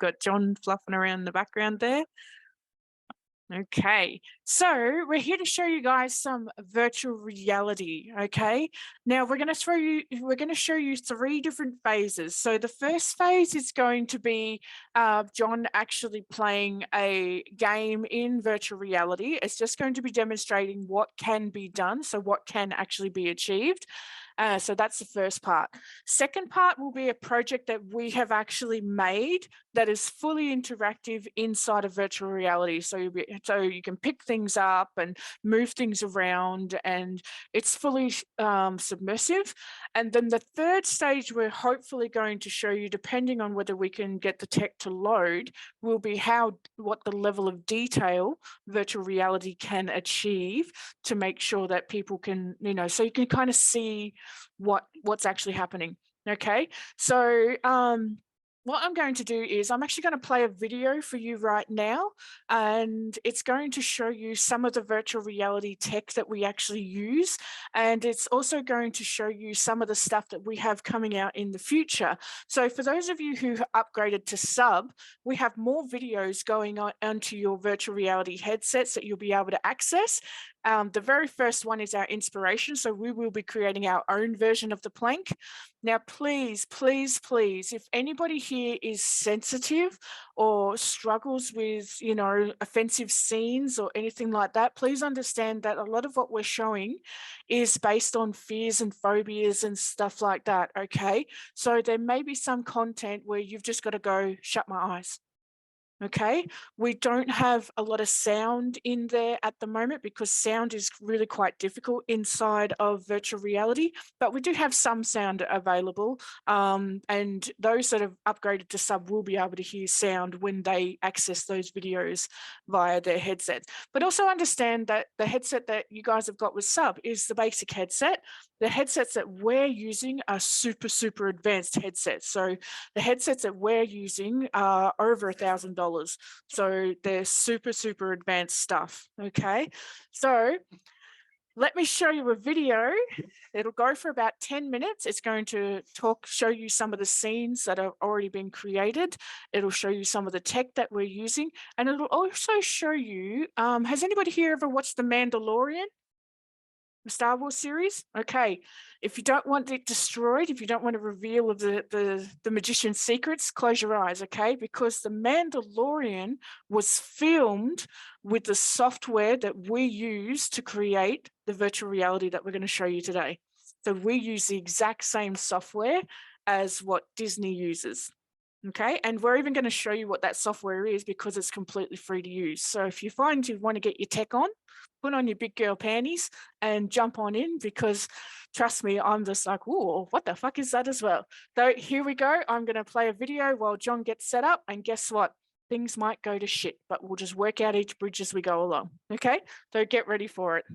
got John fluffing around in the background there. Okay, so we're here to show you guys some virtual reality. Okay, now we're going to show you 3 different phases. So the first phase is going to be John actually playing a game in virtual reality. It's just going to be demonstrating what can be done, so what can actually be achieved. So that's the first part. Second part will be a project that we have actually made that is fully interactive inside of virtual reality. So you can pick things up and move things around, and it's fully submersive. And then the third stage we're hopefully going to show you, depending on whether we can get the tech to load, will be what the level of detail virtual reality can achieve to make sure that people can, so you can kind of see what's actually happening. Okay, so what I'm going to do is I'm actually going to play a video for you right now, and it's going to show you some of the virtual reality tech that we actually use, and it's also going to show you some of the stuff that we have coming out in the future. So for those of you who upgraded to sub, we have more videos going on onto your virtual reality headsets that you'll be able to access. The very first one is our inspiration. So we will be creating our own version of the plank. Now, please, please, please, if anybody here is sensitive or struggles with, offensive scenes or anything like that, please understand that a lot of what we're showing is based on fears and phobias and stuff like that, okay? So there may be some content where you've just got to go, shut my eyes. Okay, we don't have a lot of sound in there at the moment because sound is really quite difficult inside of virtual reality, but we do have some sound available, and those that have upgraded to sub will be able to hear sound when they access those videos via their headsets. But also understand that the headset that you guys have got with sub is the basic headset. The headsets that we're using are super, super advanced headsets. So the headsets that we're using are over $1,000. So they're super, super advanced stuff. Okay, so let me show you a video. It'll go for about 10 minutes. It's going to show you some of the scenes that have already been created. It'll show you some of the tech that we're using, and it'll also show you, has anybody here ever watched The Mandalorian? The Star Wars series? Okay, if you don't want it destroyed, if you don't want to reveal the magician's secrets, close your eyes, okay? Because The Mandalorian was filmed with the software that we use to create the virtual reality that we're going to show you today. So we use the exact same software as what Disney uses. Okay, and we're even going to show you what that software is because it's completely free to use. So if you find you want to get your tech on, put on your big girl panties and jump on in, because trust me, I'm just like, whoa, what the fuck is that as well? So here we go. I'm going to play a video while John gets set up, and guess what? Things might go to shit, but we'll just work out each bridge as we go along. Okay, so get ready for it.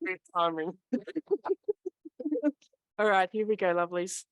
Great timing. All right, here we go, lovelies.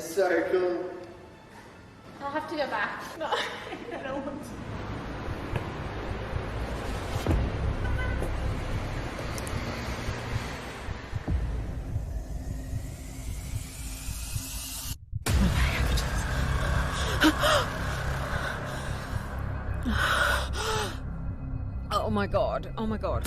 So cool. I'll have to go back. No, I don't want to. Oh my god. Oh my god.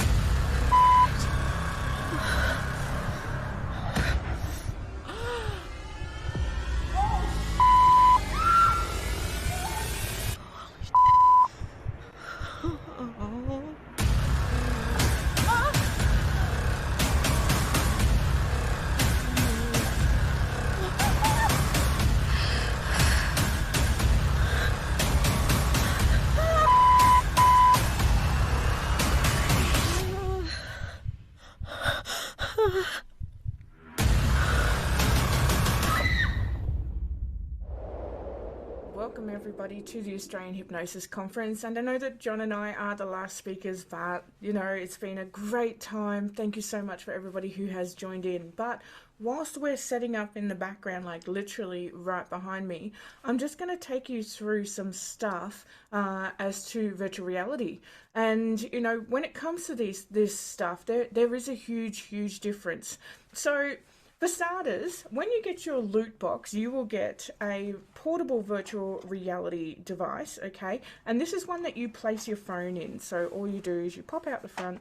welcome everybody to the Australian Hypnosis Conference. And I know that John and I are the last speakers, but you know, it's been a great time. Thank you so much for everybody who has joined in. But whilst we're setting up in the background, like literally right behind me, I'm just going to take you through some stuff as to virtual reality. And you know, when it comes to this stuff, there is a huge difference. So for starters, when you get your loot box, you will get a portable virtual reality device, okay? And this is one that you place your phone in. So all you do is you pop out the front,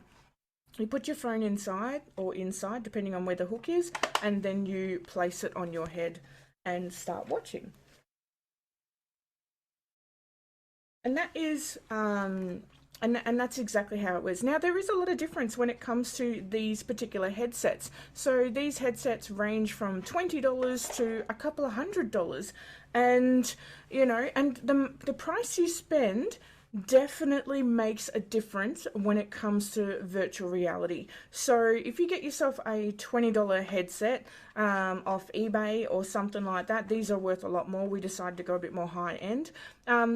you put your phone inside or inside, depending on where the hook is, and then you place it on your head and start watching. And that is and that's exactly how it was. Now, there is a lot of difference when it comes to these particular headsets. So these headsets range from $20 to a couple of $100. And, you know, and the price you spend definitely makes a difference when it comes to virtual reality. So if you get yourself a $20 headset off eBay or something like that, these are worth a lot more. We decided to go a bit more high end.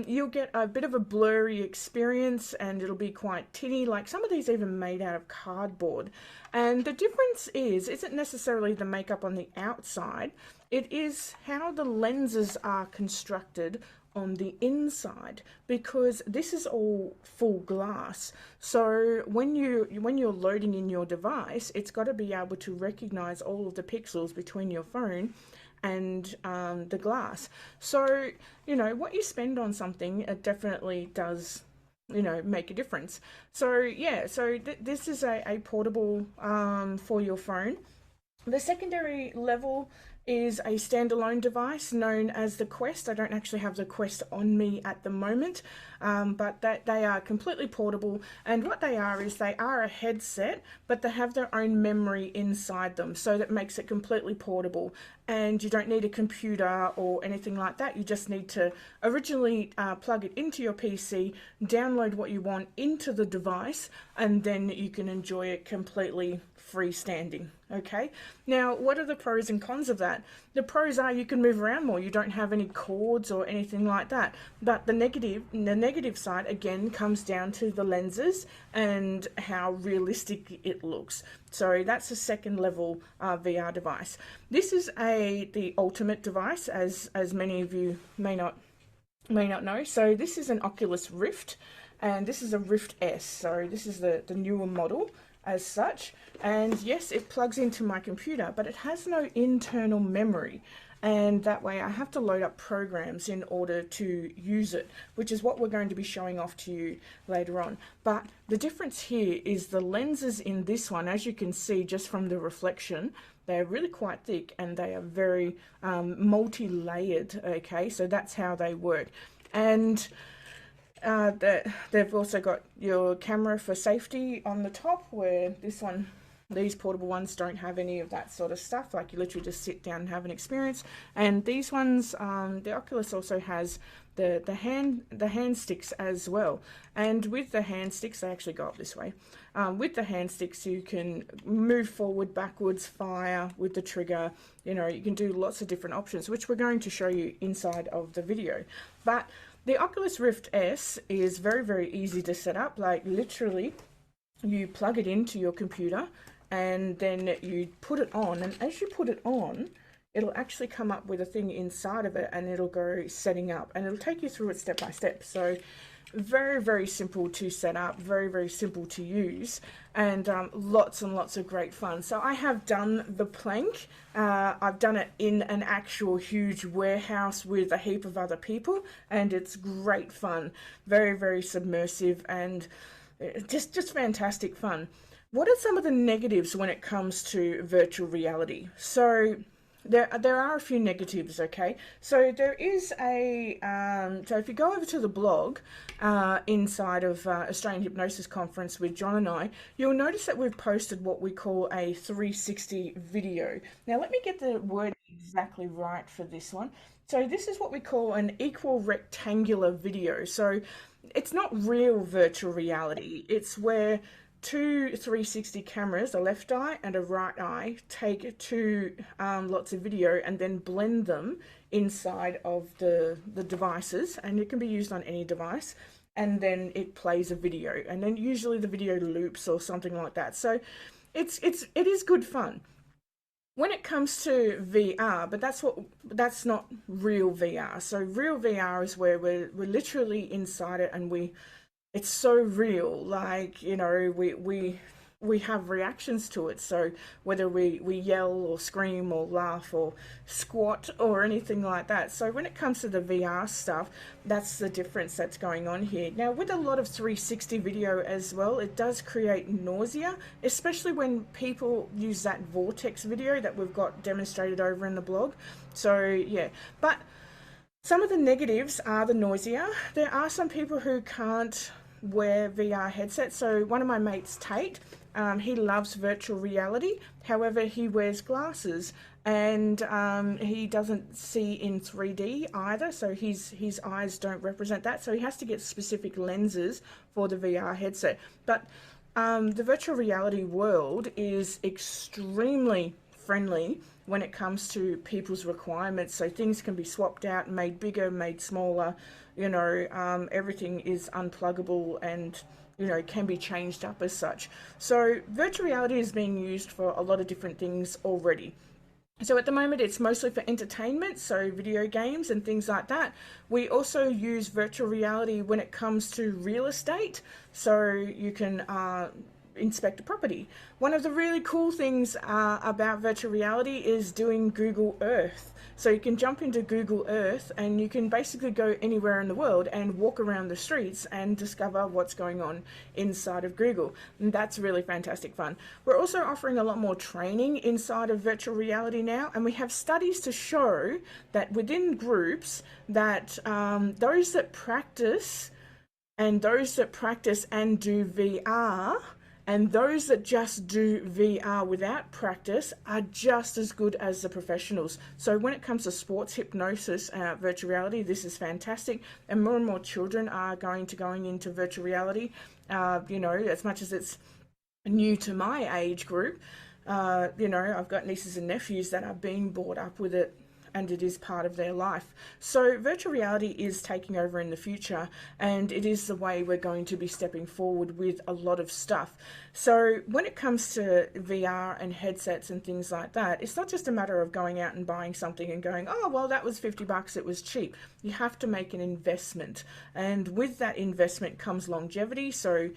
You'll get a bit of a blurry experience and it'll be quite tinny, like some of these even made out of cardboard. And the difference isn't necessarily the makeup on the outside, it is how the lenses are constructed on the inside, because this is all full glass. So when you're loading in your device, it's got to be able to recognize all of the pixels between your phone and the glass. So you know what you spend on something, it definitely does, you know, make a difference. So yeah, so this is a portable for your phone. The secondary level is a standalone device known as the Quest. I don't actually have the Quest on me at the moment, but they are completely portable. And what they are is they are a headset, but they have their own memory inside them. So that makes it completely portable. And you don't need a computer or anything like that. You just need to originally plug it into your PC, download what you want into the device, and then you can enjoy it completely freestanding. Okay, now what are the pros and cons of that? The pros are you can move around more, you don't have any cords or anything like that. But the negative side again comes down to the lenses and how realistic it looks. So that's a second level VR device. This is the ultimate device, as many of you may not know. So this is an Oculus Rift, and this is a Rift S. So this is the newer model as such, and yes, it plugs into my computer, but it has no internal memory, and that way I have to load up programs in order to use it, which is what we're going to be showing off to you later on. But the difference here is the lenses in this one, as you can see just from the reflection, they're really quite thick and they are very multi-layered. Okay, so that's how they work. And they've also got your camera for safety on the top, where these portable ones don't have any of that sort of stuff. Like you literally just sit down and have an experience. And these ones, the Oculus also has the hand sticks as well. And with the hand sticks, they actually go up this way. With the hand sticks, you can move forward, backwards, fire with the trigger. You know, you can do lots of different options, which we're going to show you inside of the video. But the Oculus Rift S is very easy to set up. Like literally, you plug it into your computer and then you put it on. And as you put it on, it'll actually come up with a thing inside of it and it'll go setting up. And it'll take you through it step by step. So very simple to set up, very simple to use, and lots and lots of great fun. So I have done the plank. I've done it in an actual huge warehouse with a heap of other people, and it's great fun. Very submersive and just fantastic fun. What are some of the negatives when it comes to virtual reality? So there are a few negatives, okay? So there is so if you go over to the blog inside of Australian Hypnosis Conference with John and I, you'll notice that we've posted what we call a 360 video. Now let me get the word exactly right for this one. So this is what we call an equal rectangular video. So it's not real virtual reality. It's where two 360 cameras, a left eye and a right eye, take two lots of video and then blend them inside of the devices, and it can be used on any device, and then it plays a video, and then usually the video loops or something like that. So it is good fun. When it comes to VR, but that's not real VR. So real VR is where we're literally inside it, and it's so real, like, you know, we have reactions to it. So whether we yell or scream or laugh or squat or anything like that. So when it comes to the VR stuff, that's the difference that's going on here. Now, with a lot of 360 video as well, it does create nausea, especially when people use that vortex video that we've got demonstrated over in the blog. So yeah, but some of the negatives are the nausea. There are some people who can't wear VR headsets. So one of my mates, Tate, he loves virtual reality. However, he wears glasses, and he doesn't see in 3D either. So his eyes don't represent that. So he has to get specific lenses for the VR headset. But the virtual reality world is extremely friendly when it comes to people's requirements. So things can be swapped out, made bigger, made smaller. You know, everything is unpluggable and, you know, can be changed up as such. So virtual reality is being used for a lot of different things already. So at the moment, it's mostly for entertainment, so video games and things like that. We also use virtual reality when it comes to real estate, so you can inspect a property. One of the really cool things about virtual reality is doing Google Earth. So you can jump into Google Earth and you can basically go anywhere in the world and walk around the streets and discover what's going on inside of Google. And that's really fantastic fun. We're also offering a lot more training inside of virtual reality now, and we have studies to show that within groups that those that practice and do VR, and those that just do VR without practice are just as good as the professionals. So when it comes to sports hypnosis, virtual reality, this is fantastic. And more children are going into virtual reality. You know, as much as it's new to my age group, you know, I've got nieces and nephews that are being brought up with it, and it is part of their life. So virtual reality is taking over in the future, and it is the way we're going to be stepping forward with a lot of stuff. So when it comes to VR and headsets and things like that, it's not just a matter of going out and buying something and going, oh, well, that was $50, it was cheap. You have to make an investment, and with that investment comes longevity. So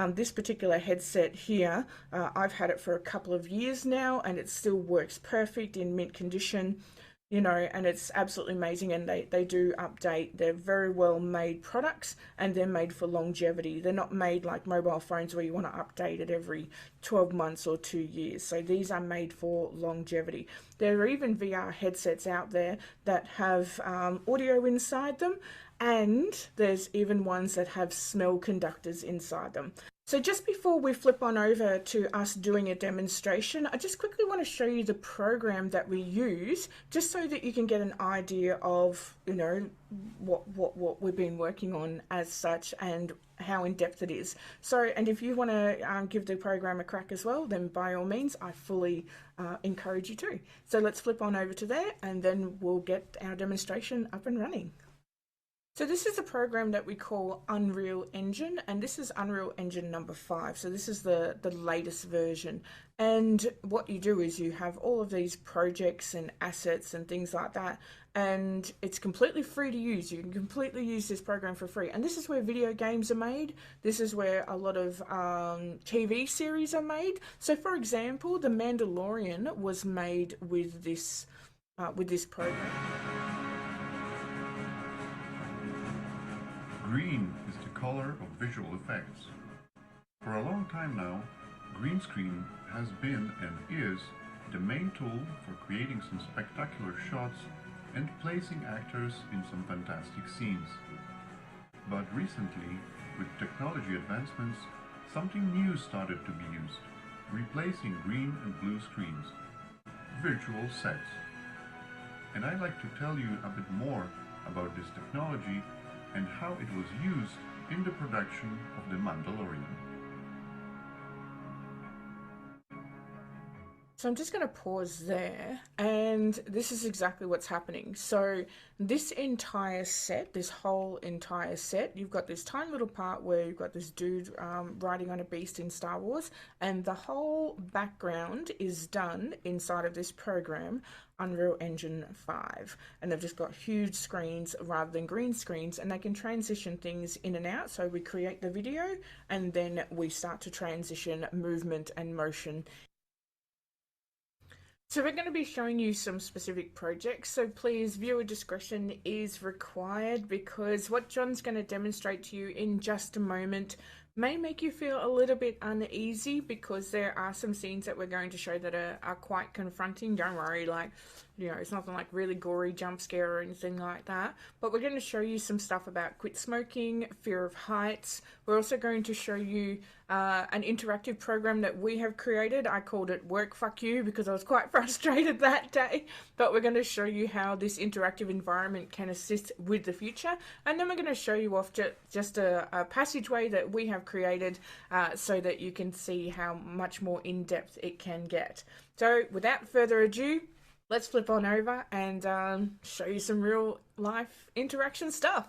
this particular headset here, I've had it for a couple of years now, and it still works perfect in mint condition. You know, and it's absolutely amazing, and they do update. They're very well made products, and they're made for longevity. They're not made like mobile phones where you want to update it every 12 months or 2 years. So these are made for longevity. There are even VR headsets out there that have audio inside them, and there's even ones that have smell conductors inside them. So just before we flip on over to us doing a demonstration, I just quickly want to show you the program that we use, just so that you can get an idea of, you know, what we've been working on as such and how in depth it is. So, and if you want to give the program a crack as well, then by all means, I fully encourage you to. So let's flip on over to there, and then we'll get our demonstration up and running. So this is a program that we call Unreal Engine, and this is Unreal Engine number 5. So this is the latest version. And what you do is you have all of these projects and assets and things like that, and it's completely free to use. You can completely use this program for free. And this is where video games are made. This is where a lot of TV series are made. So for example, The Mandalorian was made with this program. Green is the color of visual effects. For a long time now, green screen has been and is the main tool for creating some spectacular shots and placing actors in some fantastic scenes. But recently, with technology advancements, something new started to be used, replacing green and blue screens: virtual sets. And I'd like to tell you a bit more about this technology and how it was used in the production of The Mandalorian. So I'm just going to pause there, and this is exactly what's happening. So this entire set, this whole entire set, you've got this tiny little part where you've got this dude riding on a beast in Star Wars, and the whole background is done inside of this program, Unreal Engine 5. And they've just got huge screens rather than green screens, and they can transition things in and out. So we create the video, and then we start to transition movement and motion. So we're going to be showing you some specific projects, so please viewer discretion is required, because what John's going to demonstrate to you in just a moment may make you feel a little bit uneasy, because there are some scenes that we're going to show that are quite confronting. Don't worry, like, you know, it's nothing like really gory jump scare or anything like that, but we're going to show you some stuff about quit smoking, fear of heights. We're also going to show you an interactive program that we have created. I called it Work Fuck You because I was quite frustrated that day, but we're going to show you how this interactive environment can assist with the future, and then we're going to show you off just a passageway that we have created so that you can see how much more in-depth it can get. So without further ado, let's flip on over and show you some real life interaction stuff.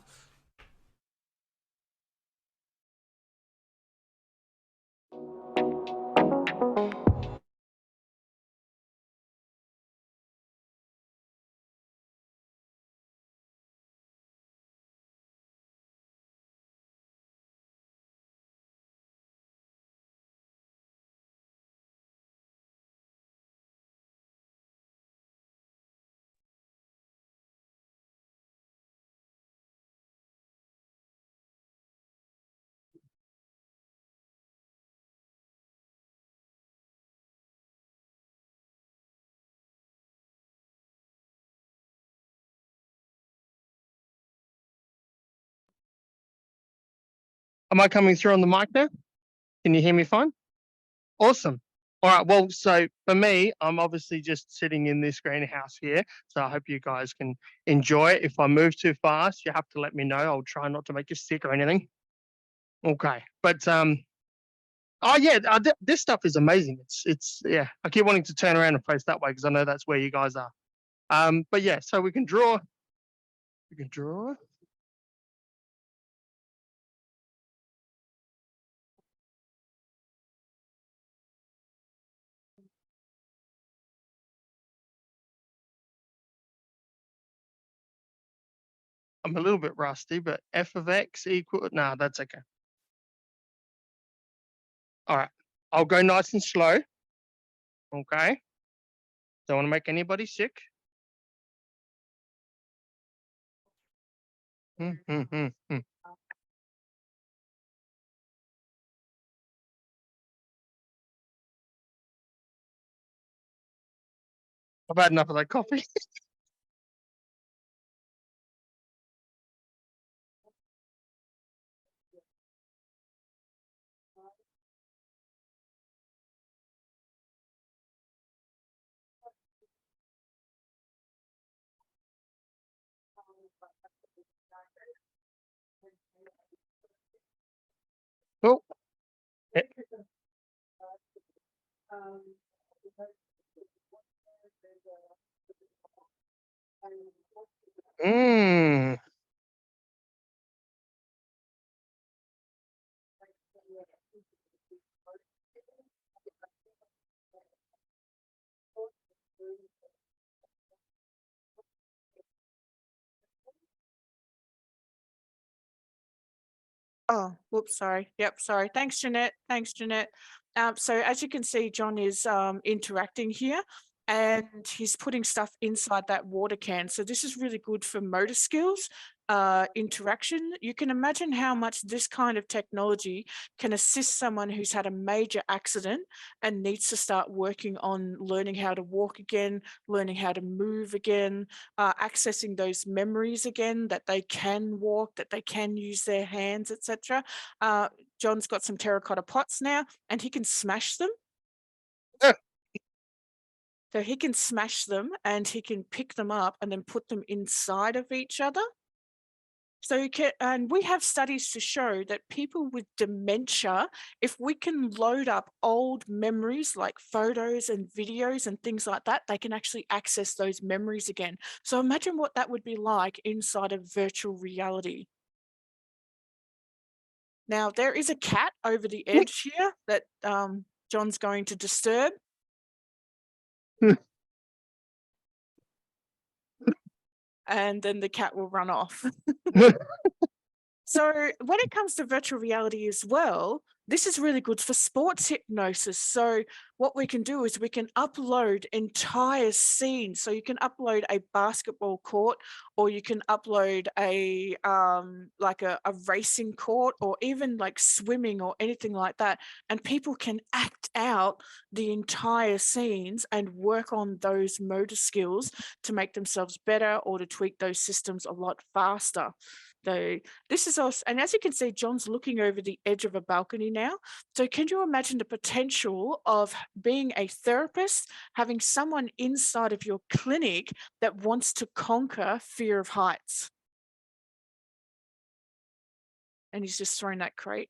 Am I coming through on the mic now? Can you hear me fine? Awesome. All right. Well, so for me, I'm obviously just sitting in this greenhouse here. So I hope you guys can enjoy it. If I move too fast, you have to let me know. I'll try not to make you sick or anything. Okay. But oh yeah, this stuff is amazing. It's yeah. I keep wanting to turn around and face that way because I know that's where you guys are. But yeah, so we can draw. We can draw. I'm a little bit rusty, but f of x equal. Nah, that's okay. All right. I'll go nice and slow. Okay. Don't want to make anybody sick. I've had enough of that coffee. Oh. Mm. Oh, whoops, sorry. Yep, sorry. Thanks, Jeanette. Thanks, Jeanette. So as you can see, John is interacting here, and he's putting stuff inside that water can. So this is really good for motor skills, interaction. You can imagine how much this kind of technology can assist someone who's had a major accident and needs to start working on learning how to walk again, learning how to move again, accessing those memories again, that they can walk, that they can use their hands, etc. John's got some terracotta pots now, and he can smash them. So he can smash them and he can pick them up and then put them inside of each other. So and we have studies to show that people with dementia, if we can load up old memories like photos and videos and things like that, they can actually access those memories again. So imagine what that would be like inside of virtual reality. Now, there is a cat over the edge here that John's going to disturb. And then the cat will run off. So when it comes to virtual reality as well, this is really good for sports hypnosis. So what we can do is we can upload entire scenes. So you can upload a basketball court, or you can upload a like a racing court, or even like swimming or anything like that. And people can act out the entire scenes and work on those motor skills to make themselves better or to tweak those systems a lot faster. So this is also, and as you can see, John's looking over the edge of a balcony now. So can you imagine the potential of being a therapist, having someone inside of your clinic that wants to conquer fear of heights? And he's just throwing that crate.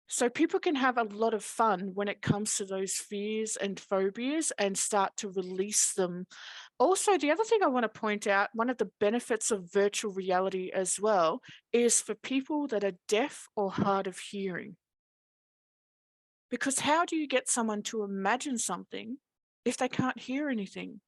So people can have a lot of fun when it comes to those fears and phobias and start to release them. Also, the other thing I want to point out, one of the benefits of virtual reality as well, is for people that are deaf or hard of hearing. Because how do you get someone to imagine something if they can't hear anything,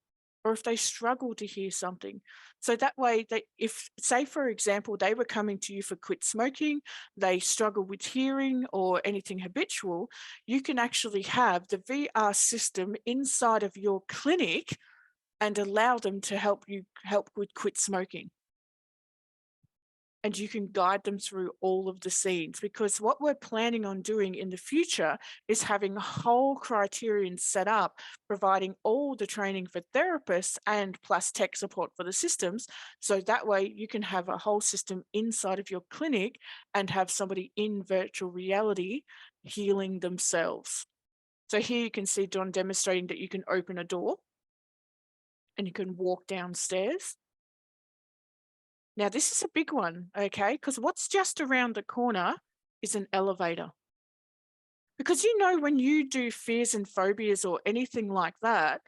or if they struggle to hear something? So that way, if, say, for example, they were coming to you for quit smoking, they struggle with hearing or anything habitual, you can actually have the VR system inside of your clinic and allow them to help with quit smoking. And you can guide them through all of the scenes, because what we're planning on doing in the future is having a whole criterion set up, providing all the training for therapists and plus tech support for the systems. So that way you can have a whole system inside of your clinic and have somebody in virtual reality healing themselves. So here you can see John demonstrating that you can open a door and you can walk downstairs. Now, this is a big one, okay? Because what's just around the corner is an elevator. Because when you do fears and phobias or anything like that,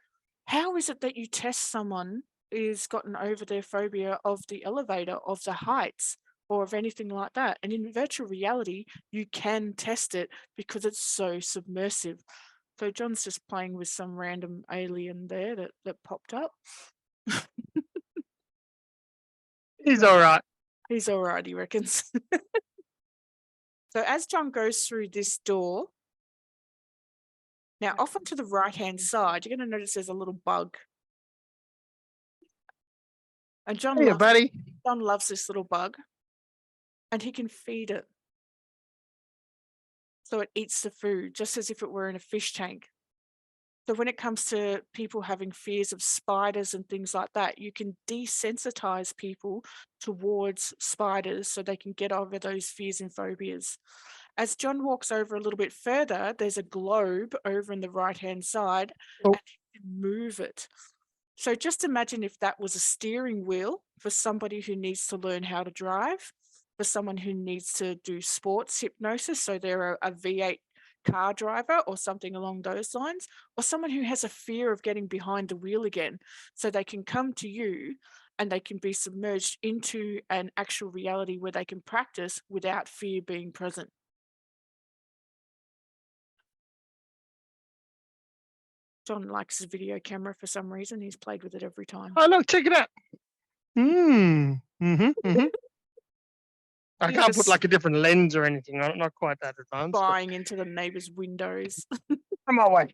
how is it that you test someone who's gotten over their phobia of the elevator, of the heights, or of anything like that? And in virtual reality, you can test it because it's so submersive. So John's just playing with some random alien there that popped up. He's all right. He's all right, he reckons. So as John goes through this door, now off onto the right-hand side, you're going to notice there's a little bug. And John Hey, buddy. loves this little bug, and he can feed it. So it eats the food, just as if it were in a fish tank. So when it comes to people having fears of spiders and things like that, you can desensitize people towards spiders so they can get over those fears and phobias. As John walks over a little bit further, there's a globe over in the right-hand side, Oh. and you can move it. So just imagine if that was a steering wheel for somebody who needs to learn how to drive, for someone who needs to do sports hypnosis, so they're a V8 car driver or something along those lines, or someone who has a fear of getting behind the wheel again, so they can come to you and they can be submerged into an actual reality where they can practice without fear being present. John likes his video camera for some reason. He's played with it every time. Oh, look, check it out. Mm-hmm. I He's can't just put like a different lens or anything on it. Not quite that advanced. but spying into the neighbor's windows. Come my way.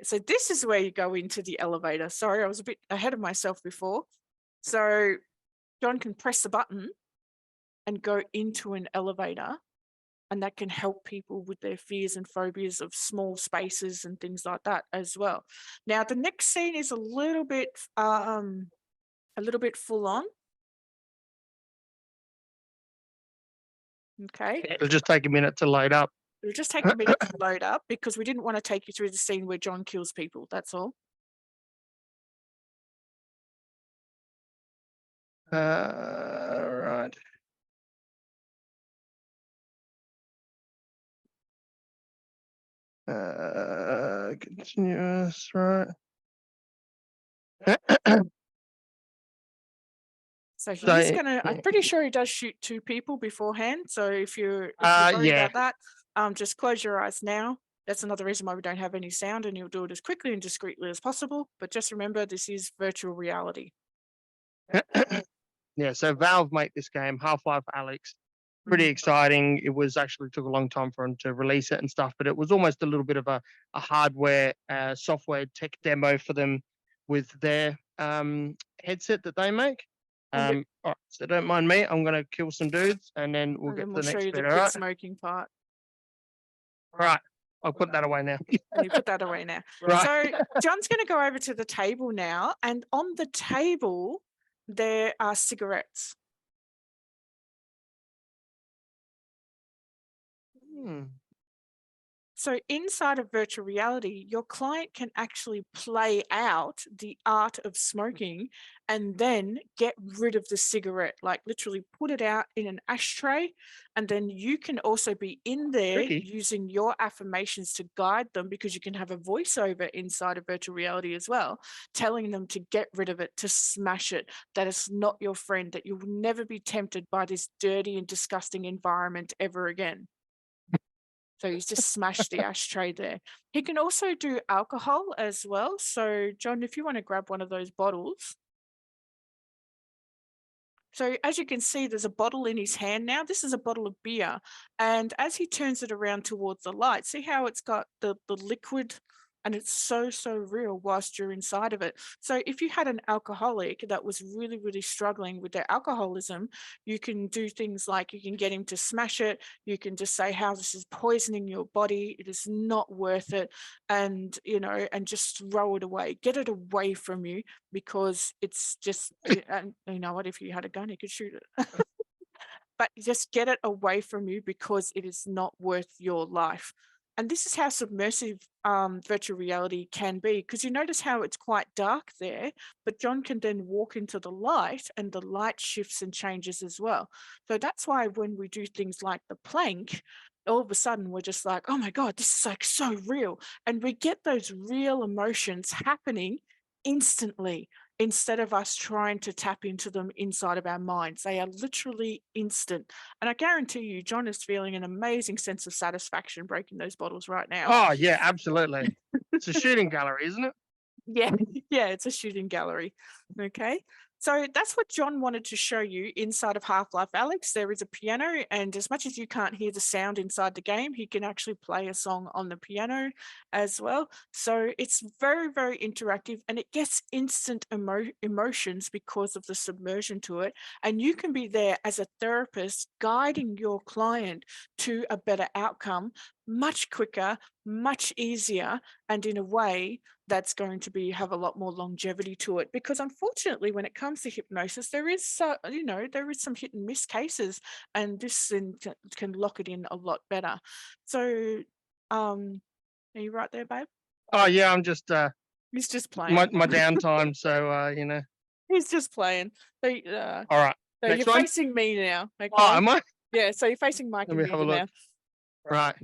So this is where you go into the elevator. Sorry, I was a bit ahead of myself before. So John can press the button and go into an elevator, and that can help people with their fears and phobias of small spaces and things like that as well. Now, the next scene is a little bit full on. Okay. It'll just take a minute to load up. It'll just take a minute to load up because we didn't want to take you through the scene where John kills people. That's all. Right. Continuous, right? So he's So, gonna. I'm pretty sure he does shoot 2 people beforehand. So if you're worried yeah. about that, just close your eyes now. That's another reason why we don't have any sound, and you'll do it as quickly and discreetly as possible. But just remember, this is virtual reality. Yeah, so Valve make this game, Half-Life Alyx. Pretty exciting. It was actually took a long time for them to release it and stuff, but it was almost a little bit of a hardware, software tech demo for them with their headset that they make. Okay. All right, so don't mind me. I'm gonna kill some dudes and then we'll And get then to we'll the show next you the bit. All quit right. smoking part. Right. I'll put that away now. And you put that away now. Right. So John's going to go over to the table now, and on the table there are cigarettes. Hmm. So inside of virtual reality, your client can actually play out the art of smoking and then get rid of the cigarette, like literally put it out in an ashtray. And then you can also be in there Tricky. using your affirmations to guide them, because you can have a voiceover inside of virtual reality as well, telling them to get rid of it, to smash it, that it's not your friend, that you will never be tempted by this dirty and disgusting environment ever again. So he's just smashed the ashtray there. He can also do alcohol as well. So John, if you want to grab one of those bottles. So as you can see, there's a bottle in his hand now. This is a bottle of beer. And as he turns it around towards the light, see how it's got the liquid, and it's so, so real whilst you're inside of it. So if you had an alcoholic that was really, really struggling with their alcoholism, you can do things like you can get him to smash it. You can just say how this is poisoning your body. It is not worth it. And, and just throw it away, get it away from you, because it's just, and you know what, if you had a gun, you could shoot it. But just get it away from you, because it is not worth your life. And this is how submersive virtual reality can be, because you notice how it's quite dark there, but John can then walk into the light and the light shifts and changes as well. So that's why when we do things like the plank, all of a sudden we're just like, oh my God, this is like so real. And we get those real emotions happening instantly, instead of us trying to tap into them inside of our minds. They are literally instant. And I guarantee you, John is feeling an amazing sense of satisfaction breaking those bottles right now. Oh yeah, absolutely. It's a shooting gallery, isn't it? Yeah, yeah, it's a shooting gallery. Okay. So that's what John wanted to show you inside of Half-Life Alyx. There is a piano, and as much as you can't hear the sound inside the game, he can actually play a song on the piano as well. So it's very, very interactive, and it gets instant emotions because of the submersion to it. And you can be there as a therapist guiding your client to a better outcome much quicker, much easier, and in a way that's going to have a lot more longevity to it. Because unfortunately, when it comes to hypnosis, there is some hit and miss cases, and this can lock it in a lot better. So are you right there, babe? Oh yeah, I'm just He's just playing. my downtime, so He's just playing. So, all right. so Next you're one. facing me now. Okay. Oh, am I? Yeah, so you're facing Mike Let and me have a Megan look. now. Right.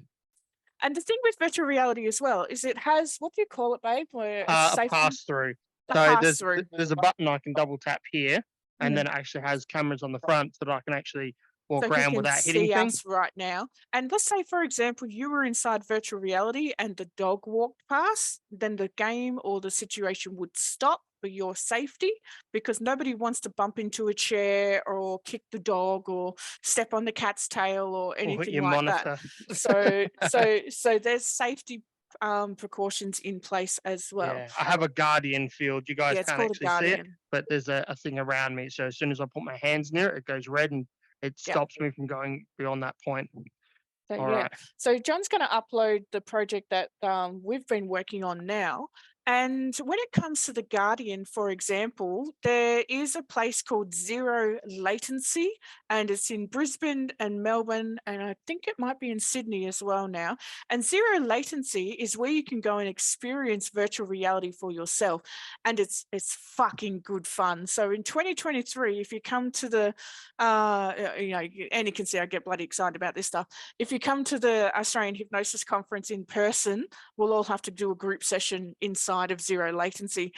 And the thing with virtual reality as well is it has, what do you call it, babe? Where it's A safety? pass through. The So pass-through. there's a button I can double tap here, and Mhm. then it actually has cameras on the front so that I can actually walk So he around can without hitting see things. us right now. And let's say, for example, you were inside virtual reality and the dog walked past, then the game or the situation would stop for your safety, because nobody wants to bump into a chair or kick the dog or step on the cat's tail or Or hit anything your like that. monitor. So there's safety precautions in place as well. Yeah, I have a guardian field. You guys Yeah, it's can't called a actually see it, guardian. but there's a thing around me. So as soon as I put my hands near it, it goes red and it Yeah. stops me from going beyond that point. So, All yeah. right. So John's going to upload the project that we've been working on now. And when it comes to the Guardian, for example, there is a place called Zero Latency, and it's in Brisbane and Melbourne, and I think it might be in Sydney as well now. And Zero Latency is where you can go and experience virtual reality for yourself, and it's fucking good fun. So in 2023, if you come to the, and you can see I get bloody excited about this stuff. If you come to the Australian Hypnosis Conference in person, we'll all have to do a group session inside of Zero Latency.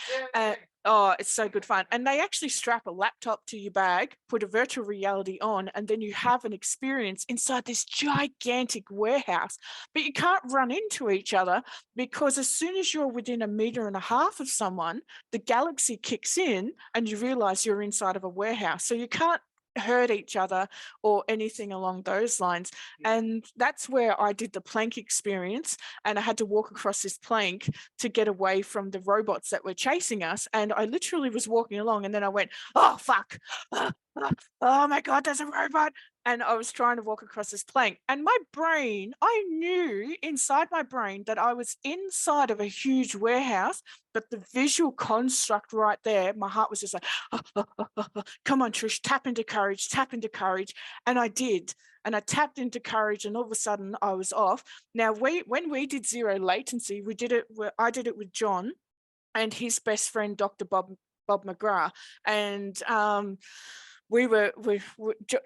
Oh, it's so good fun. And they actually strap a laptop to your bag, put a virtual reality on, and then you have an experience inside this gigantic warehouse. But you can't run into each other because as soon as you're within 1.5 meters of someone, the galaxy kicks in and you realize you're inside of a warehouse. So you can't hurt each other or anything along those lines. And that's where I did the plank experience, and I had to walk across this plank to get away from the robots that were chasing us. And I literally was walking along, and then I went, oh fuck, oh my god, there's a robot. And I was trying to walk across this plank, and my brain, I knew inside my brain that I was inside of a huge warehouse, but the visual construct right there, my heart was just like, come on, Trish, tap into courage, tap into courage. And I did. And I tapped into courage, and all of a sudden I was off. Now, when we did Zero Latency, I did it with John and his best friend, Dr. Bob McGrath. And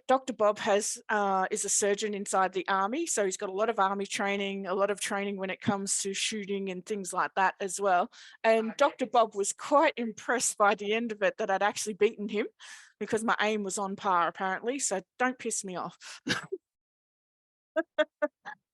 Dr. Bob is a surgeon inside the army, so he's got a lot of army training, a lot of training when it comes to shooting and things like that as well. And Dr. Bob was quite impressed by the end of it that I'd actually beaten him, because my aim was on par apparently. So don't piss me off.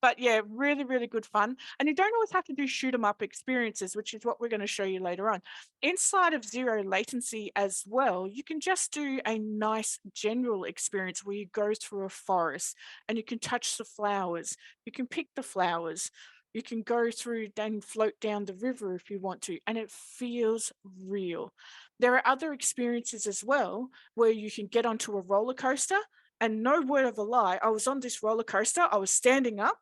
But yeah, really, really good fun. And you don't always have to do shoot 'em up experiences, which is what we're going to show you later on. Inside of Zero Latency as well, you can just do a nice general experience where you go through a forest and you can touch the flowers. You can pick the flowers. You can go through and float down the river if you want to, and it feels real. There are other experiences as well where you can get onto a roller coaster. And no word of a lie, I was on this roller coaster, I was standing up,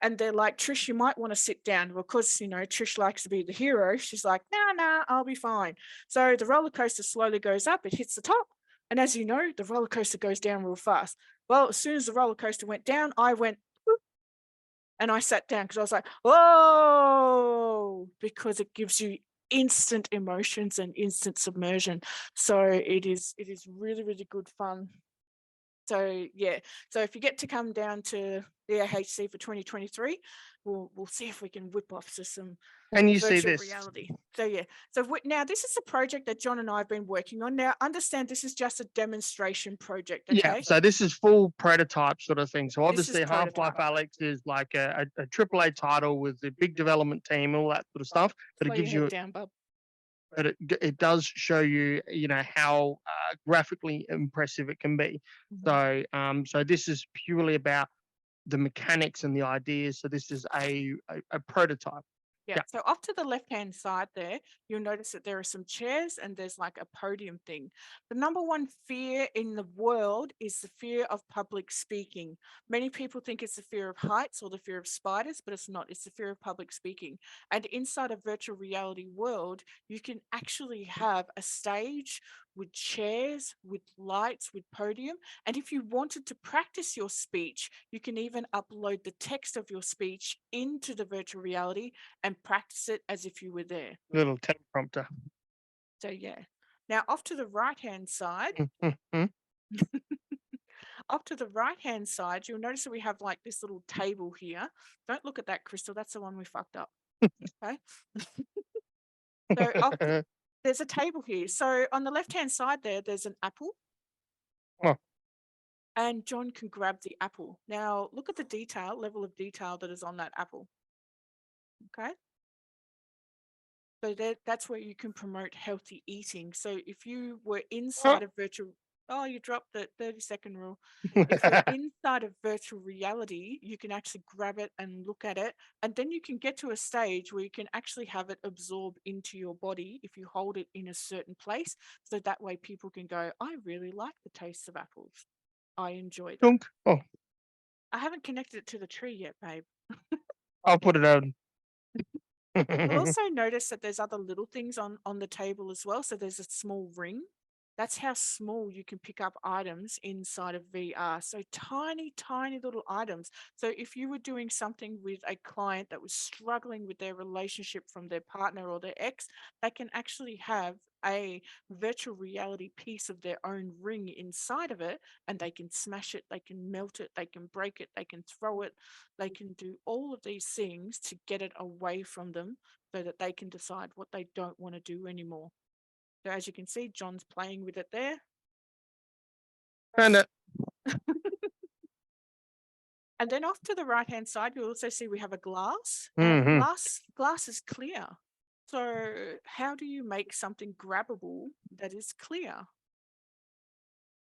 and they're like, Trish, you might want to sit down. Well, because, Trish likes to be the hero. She's like, nah, I'll be fine. So the roller coaster slowly goes up, it hits the top. And as you know, the roller coaster goes down real fast. Well, as soon as the roller coaster went down, I went, whoop, and I sat down because I was like, whoa, because it gives you instant emotions and instant submersion. So it is really, really good fun. So yeah, so if you get to come down to the AHC for 2023, we'll see if we can whip off to some And you see virtual this. reality. So yeah, so now this is a project that John and I have been working on. Now understand this is just a demonstration project. Okay? Yeah, so this is full prototype sort of thing. So This obviously is Half-Life prototype. Alex is like a AAA title with a big development team and all that sort of stuff, but Slow it your gives head you, down, bub. but it does show you, how graphically impressive it can be. Mhm. So this is purely about the mechanics and the ideas. So this is a prototype. Yeah, so off to the left-hand side there, you'll notice that there are some chairs and there's like a podium thing. The number one fear in the world is the fear of public speaking. Many people think it's the fear of heights or the fear of spiders, but it's not. It's the fear of public speaking. And inside a virtual reality world, you can actually have a stage with chairs, with lights, with podium. And if you wanted to practice your speech, you can even upload the text of your speech into the virtual reality and practice it as if you were there. Little teleprompter. So yeah. Now off to the right-hand side, off to the right-hand side, you'll notice that we have like this little table here. Don't look at that, Crystal. That's the one we fucked up. Okay. So there's a table here. So on the left-hand side there's an apple. Oh. And John can grab the apple. Now look at the level of detail that is on that apple. Okay. So that's where you can promote healthy eating. So if you were inside of virtual, you dropped the 30-second rule. If you're inside of virtual reality, you can actually grab it and look at it. And then you can get to a stage where you can actually have it absorb into your body if you hold it in a certain place. So that way people can go, I really like the taste of apples. I enjoy them. Oh, I haven't connected it to the tree yet, babe. I'll put it on. You'll also notice that there's other little things on the table as well. So there's a small ring. That's how small you can pick up items inside of VR. So tiny, tiny little items. So if you were doing something with a client that was struggling with their relationship from their partner or their ex, they can actually have a virtual reality piece of their own ring inside of it, and they can smash it, they can melt it, they can break it, they can throw it, they can do all of these things to get it away from them so that they can decide what they don't want to do anymore. So as you can see, John's playing with it there. Found it. And then off to the right-hand side, you'll also see we have a glass. Mhm. Glass is clear. So how do you make something grabbable that is clear?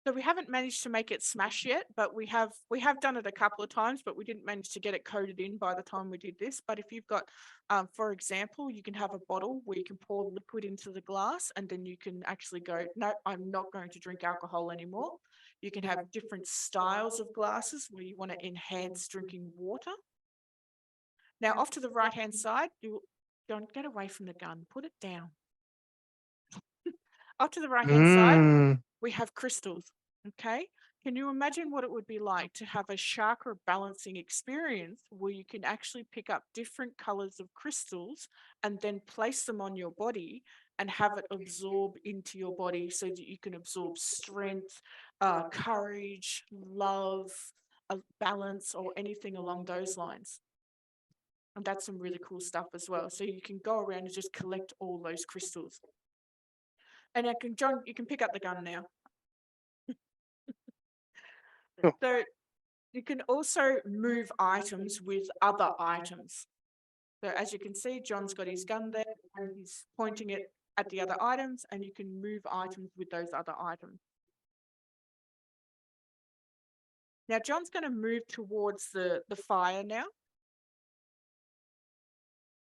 So we haven't managed to make it smash yet, but we have done it a couple of times, but we didn't manage to get it coated in by the time we did this. But if you've got, for example, you can have a bottle where you can pour liquid into the glass, and then you can actually go, no, I'm not going to drink alcohol anymore. You can have different styles of glasses where you want to enhance drinking water. Now, off to the right-hand side, don't get away from the gun, put it down. Off to the right-hand side, we have crystals. Okay. Can you imagine what it would be like to have a chakra balancing experience where you can actually pick up different colors of crystals and then place them on your body and have it absorb into your body so that you can absorb strength, courage, love, balance, or anything along those lines? And that's some really cool stuff as well. So you can go around and just collect all those crystals. And John, you can pick up the gun now. Cool. So you can also move items with other items. So as you can see, John's got his gun there and he's pointing it at the other items, and you can move items with those other items. Now John's going to move towards the fire now.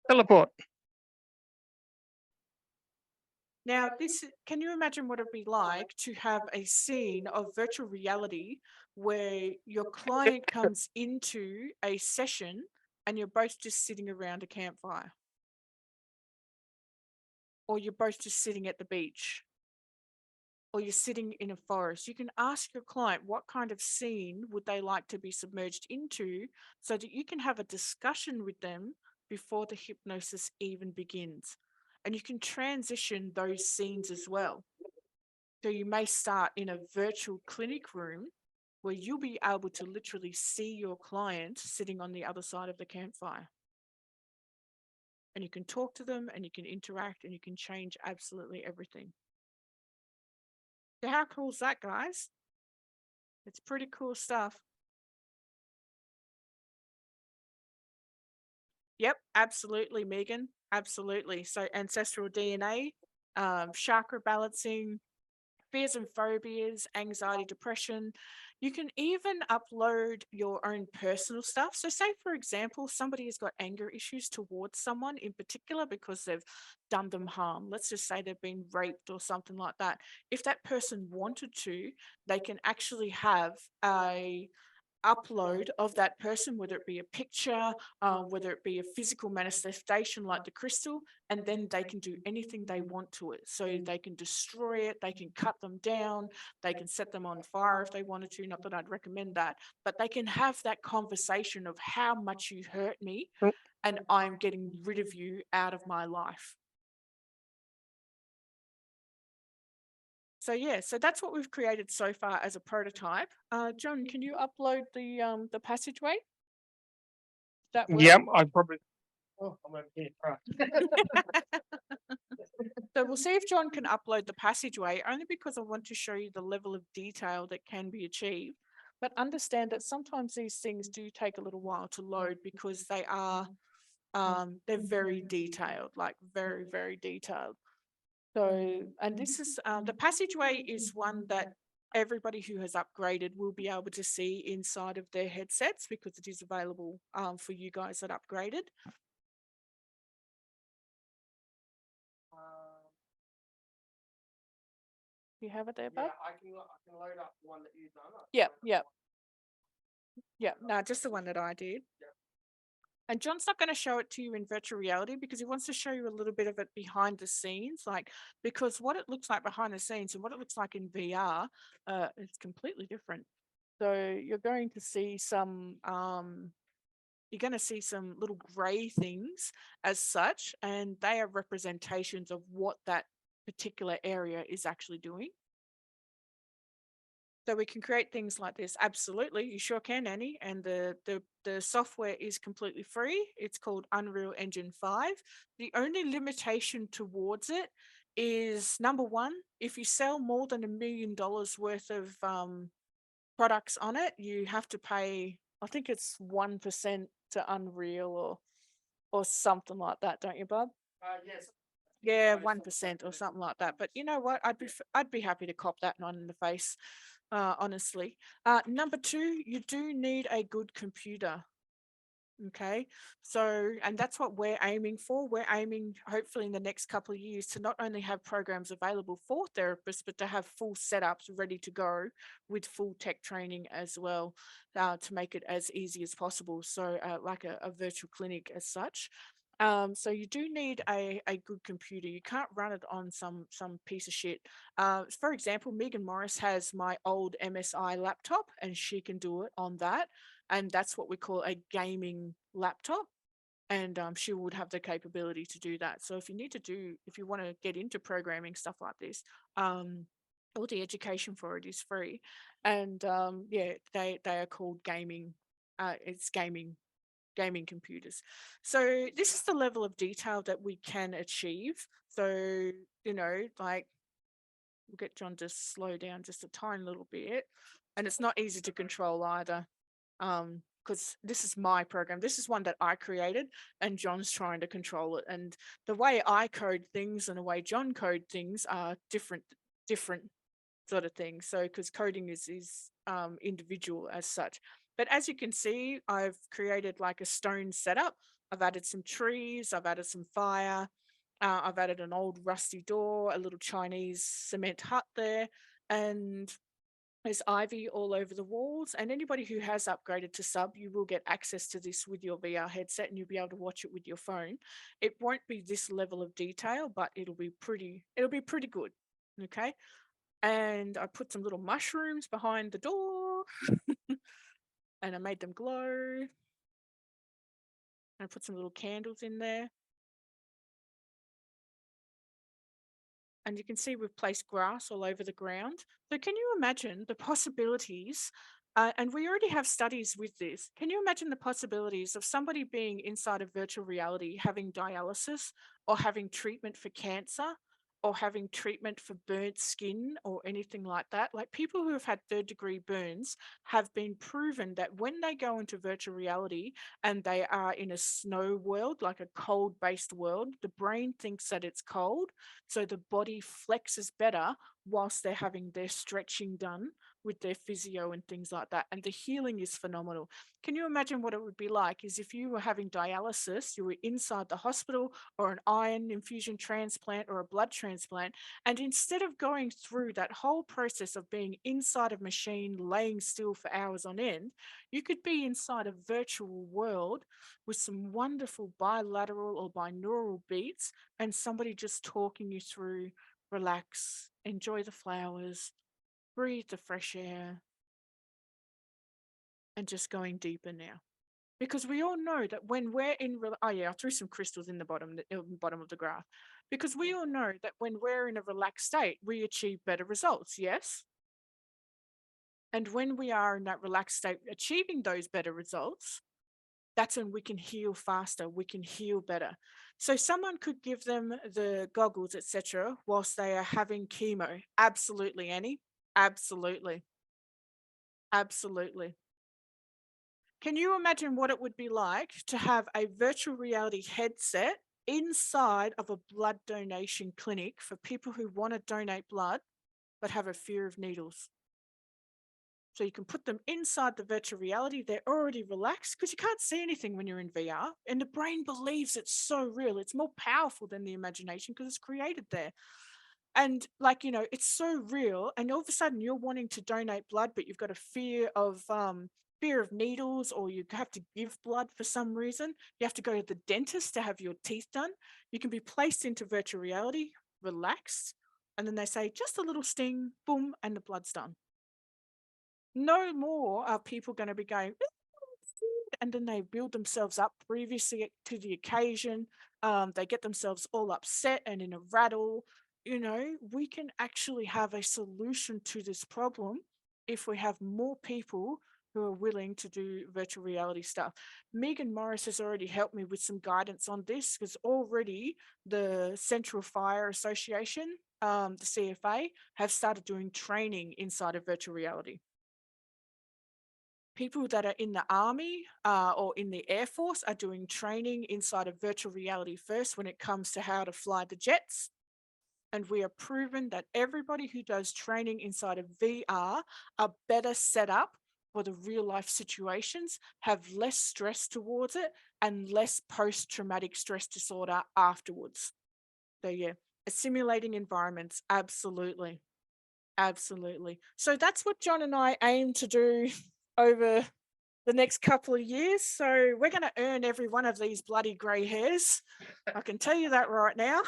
Teleport. Now, can you imagine what it'd be like to have a scene of virtual reality where your client comes into a session and you're both just sitting around a campfire? Or you're both just sitting at the beach? Or you're sitting in a forest? You can ask your client what kind of scene would they like to be submerged into so that you can have a discussion with them before the hypnosis even begins. And you can transition those scenes as well. So you may start in a virtual clinic room where you'll be able to literally see your client sitting on the other side of the campfire. And you can talk to them and you can interact and you can change absolutely everything. So how cool is that, guys? It's pretty cool stuff. Yep, absolutely, Megan. Absolutely. So ancestral DNA, chakra balancing, fears and phobias, anxiety, depression. You can even upload your own personal stuff. So say, for example, somebody has got anger issues towards someone in particular because they've done them harm. Let's just say they've been raped or something like that. If that person wanted to, they can actually have a upload of that person, whether it be a picture, whether it be a physical manifestation like the crystal, and then they can do anything they want to it. So they can destroy it, they can cut them down, they can set them on fire if they wanted to. Not that I'd recommend that, but they can have that conversation of how much you hurt me and I'm getting rid of you out of my life. So yeah, so that's what we've created so far as a prototype. John, can you upload the passageway? That work? Yep, I probably. Oh, I'm over here. Right. So we'll see if John can upload the passageway, only because I want to show you the level of detail that can be achieved. But understand that sometimes these things do take a little while to load because they are they're very detailed, like very, very detailed. So, and this is the passageway is one that everybody who has upgraded will be able to see inside of their headsets because it is available for you guys that upgraded. You have it there, bud? Yeah, I can load up the one that you've done. Yeah, yeah. Yeah, no, just the one that I did. And John's not going to show it to you in virtual reality because he wants to show you a little bit of it behind the scenes, like because what it looks like behind the scenes and what it looks like in VR, it's completely different. So you're going to see some little gray things as such, and they are representations of what that particular area is actually doing. So we can create things like this. Absolutely, you sure can, Annie. And the software is completely free. It's called Unreal Engine 5. The only limitation towards it is number one, if you sell more than $1 million worth of products on it, you have to pay, I think it's 1% to Unreal or something like that, don't you, Bob? Yes. Yeah, 1% or something like that. But you know what? I'd be happy to cop that one in the face, honestly. Number two, you do need a good computer. Okay, so and that's what we're aiming for. We're aiming, hopefully, in the next couple of years to not only have programs available for therapists, but to have full setups ready to go with full tech training as well, to make it as easy as possible. So, like a virtual clinic as such. So you do need a good computer. You can't run it on some piece of shit. For example, Megan Morris has my old MSI laptop, and she can do it on that, and that's what we call a gaming laptop. And she would have the capability to do that. So if you want to get into programming stuff like this, all the education for it is free, and yeah, they are called gaming. It's gaming computers. So this is the level of detail that we can achieve. So like we'll get John to slow down just a tiny little bit, and it's not easy to control either, because this is my program. This is one that I created, and John's trying to control it. And the way I code things and the way John code things are different sort of thing. So because coding is individual as such. But as you can see, I've created like a stone setup. I've added some trees, I've added some fire, I've added an old rusty door, a little Chinese cement hut there, and there's ivy all over the walls. And anybody who has upgraded to sub, you will get access to this with your VR headset, and you'll be able to watch it with your phone. It won't be this level of detail, but it'll be pretty good. Okay. And I put some little mushrooms behind the door and I made them glow. And I put some little candles in there. And you can see we've placed grass all over the ground. So can you imagine the possibilities? And we already have studies with this. Can you imagine the possibilities of somebody being inside of virtual reality, having dialysis or having treatment for cancer or having treatment for burnt skin or anything like that? Like people who have had third-degree burns have been proven that when they go into virtual reality and they are in a snow world, like a cold-based world, the brain thinks that it's cold, so the body flexes better whilst they're having their stretching done with their physio and things like that. And the healing is phenomenal. Can you imagine what it would be like is if you were having dialysis, you were inside the hospital, or an iron infusion transplant or a blood transplant, and instead of going through that whole process of being inside a machine, laying still for hours on end, you could be inside a virtual world with some wonderful bilateral or binaural beats and somebody just talking you through, relax, enjoy the flowers, breathe the fresh air, and just going deeper now. Because we all know that when we're in, oh yeah, I threw some crystals in the bottom of the graph. Because we all know that when we're in a relaxed state, we achieve better results. Yes. And when we are in that relaxed state, achieving those better results, that's when we can heal faster, we can heal better. So someone could give them the goggles, etc., whilst they are having chemo. Absolutely, Annie. Absolutely. Absolutely. Can you imagine what it would be like to have a virtual reality headset inside of a blood donation clinic for people who want to donate blood but have a fear of needles? So you can put them inside the virtual reality. They're already relaxed because you can't see anything when you're in VR. And the brain believes it's so real. It's more powerful than the imagination because it's created there. And like, it's so real. And all of a sudden you're wanting to donate blood, but you've got a fear of fear of needles, or you have to give blood for some reason, you have to go to the dentist to have your teeth done, you can be placed into virtual reality, relaxed, and then they say just a little sting, boom, and the blood's done. No more are people going to be going, and then they build themselves up previously to the occasion. They get themselves all upset and in a rattle. You know, we can actually have a solution to this problem if we have more people who are willing to do virtual reality stuff. Megan Morris has already helped me with some guidance on this, because already the Central Fire Association, the CFA, have started doing training inside of virtual reality. People that are in the army or in the Air Force are doing training inside of virtual reality first when it comes to how to fly the jets. And we are proven that everybody who does training inside of VR are better set up for the real life situations, have less stress towards it, and less post-traumatic stress disorder afterwards. So yeah, simulating environments, absolutely. Absolutely. So that's what John and I aim to do over the next couple of years. So we're going to earn every one of these bloody grey hairs. I can tell you that right now.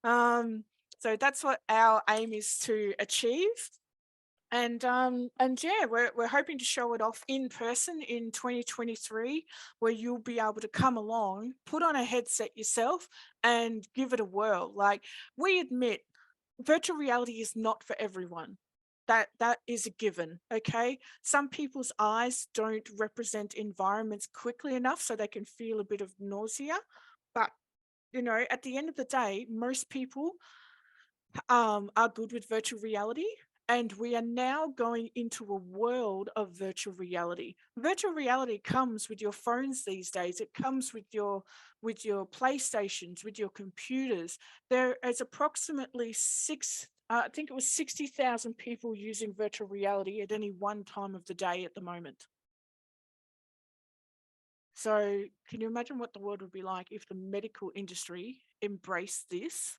So that's what our aim is to achieve. And yeah, we're hoping to show it off in person in 2023, where you'll be able to come along, put on a headset yourself, and give it a whirl. Like, we admit, virtual reality is not for everyone. That is a given. Okay, some people's eyes don't represent environments quickly enough, so they can feel a bit of nausea. But you know, at the end of the day, most people are good with virtual reality. And we are now going into a world of virtual reality. Virtual reality comes with your phones these days. It comes with your PlayStations, with your computers. There is approximately I think it was 60,000 people using virtual reality at any one time of the day at the moment. So can you imagine what the world would be like if the medical industry embraced this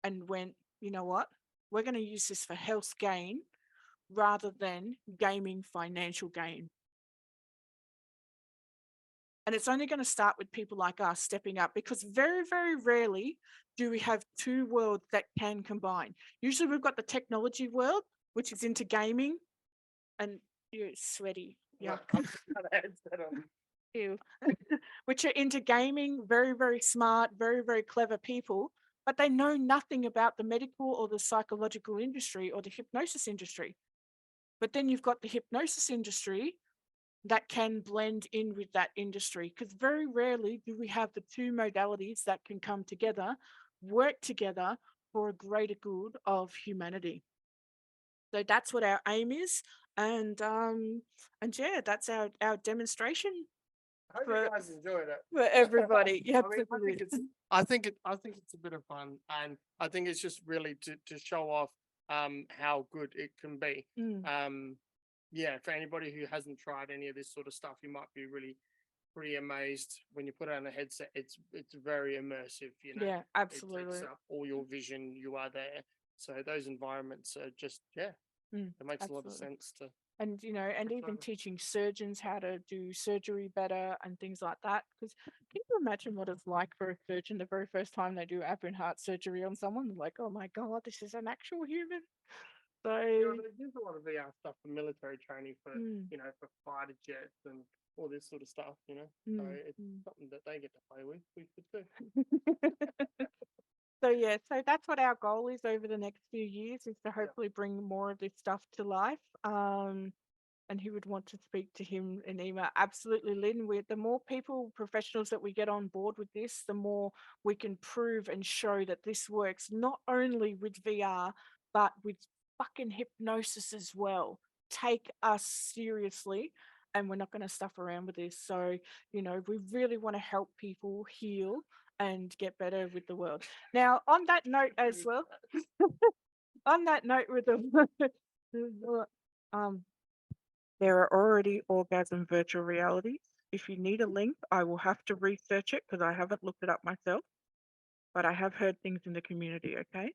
and went, you know what, we're going to use this for health gain rather than gaming financial gain. And it's only going to start with people like us stepping up, because very, very rarely do we have two worlds that can combine. Usually we've got the technology world, which is into gaming, and you're sweaty. Yeah. Ew. Which are into gaming, very, very smart, very, very clever people, but they know nothing about the medical or the psychological industry or the hypnosis industry. But then you've got the hypnosis industry that can blend in with that industry, because very rarely do we have the two modalities that can come together, work together for a greater good of humanity. So that's what our aim is. And yeah, that's our demonstration. I hope you guys enjoyed it. For everybody. Yeah, I think it's a bit of fun, and I think it's just really to show off how good it can be. Yeah, for anybody who hasn't tried any of this sort of stuff, you might be really pretty amazed when you put on a headset. It's very immersive, you know. Yeah, absolutely. It takes up all your vision. You are there, so those environments are just it makes a lot of sense to. And you know, and even teaching surgeons how to do surgery better and things like that. Because can you imagine what it's like for a surgeon the very first time they do open heart surgery on someone? They're like, oh my God, this is an actual human. So There's a lot of VR stuff for military training, for you know, for fighter jets and all this sort of stuff, you know. So it's something that they get to play with. We could too. So yeah, so that's what our goal is over the next few years, is to hopefully bring more of this stuff to life. And who would want to speak to him and Ema? Absolutely, Lynn. The more people, professionals that we get on board with this, the more we can prove and show that this works not only with VR, but with fucking hypnosis as well. Take us seriously, and we're not going to stuff around with this. So, you know, we really want to help people heal and get better with the world. Now, on that note as well, on that note with the there are already orgasm virtual realities. If you need a link, I will have to research it because I haven't looked it up myself, but I have heard things in the community. Okay.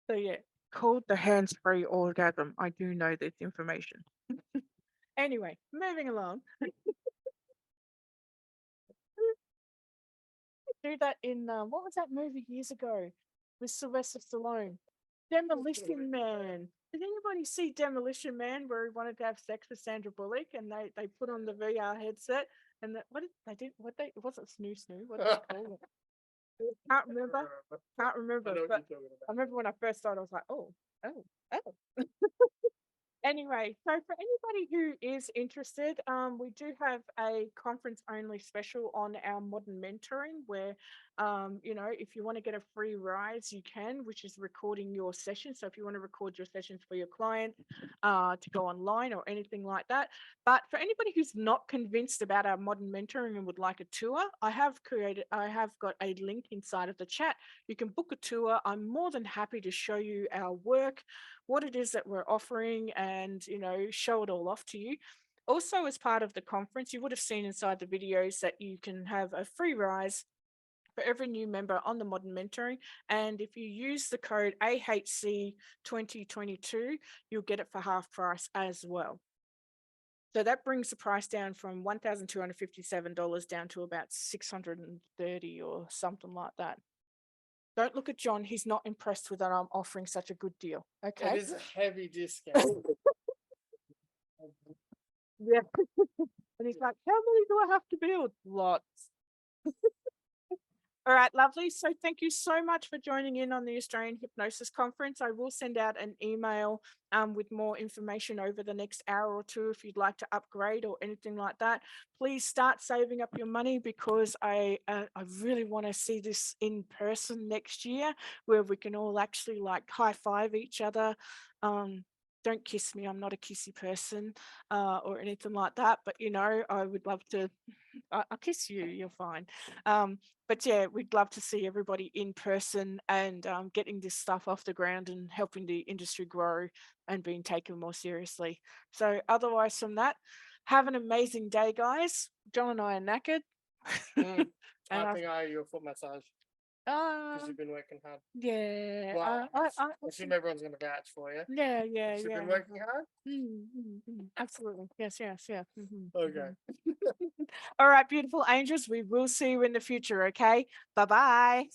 So yeah, called the hands-free orgasm. I do know this information. Anyway, moving along. Do that in what was that movie years ago with Sylvester Stallone? Demolition Man. Did anybody see Demolition Man where he wanted to have sex with Sandra Bullock and they put on the VR headset and what did they did what they it wasn't snoo snoo, what did they call it? Can't remember. Can't remember. But I remember when I first started, I was like, oh. Anyway, so for anybody who is interested, we do have a conference only special on our modern mentoring where, if you want to get a free rise, you can, which is recording your session. So if you want to record your sessions for your client to go online or anything like that. But for anybody who's not convinced about our modern mentoring and would like a tour, I have got a link inside of the chat. You can book a tour. I'm more than happy to show you our work, what it is that we're offering, and show it all off to you. Also, as part of the conference, you would have seen inside the videos that you can have a free rise for every new member on the modern mentoring, and if you use the code AHC 2022, you'll get it for half price as well. So that brings the price down from $1,257 down to about $630 or something like that. Don't look at John. He's not impressed with that I'm offering such a good deal. Okay. It is a heavy discount. Yeah. And he's like, how many do I have to build? Lots. All right, lovely. So thank you so much for joining in on the Australian Hypnosis Conference. I will send out an email with more information over the next hour or two if you'd like to upgrade or anything like that. Please start saving up your money because I really want to see this in person next year where we can all actually like high five each other. Don't kiss me. I'm not a kissy person or anything like that. But, I would love to. I'll kiss you. You're fine. But yeah, we'd love to see everybody in person and getting this stuff off the ground and helping the industry grow and being taken more seriously. So otherwise from that, have an amazing day, guys. John and I are knackered. I think I owe you a foot massage because you've been working hard. Yeah. Well, I assume everyone's going to vouch for you. yeah. You've been working hard? Absolutely. Yes. Yeah. Okay. All right, beautiful angels. We will see you in the future. Okay. Bye-bye.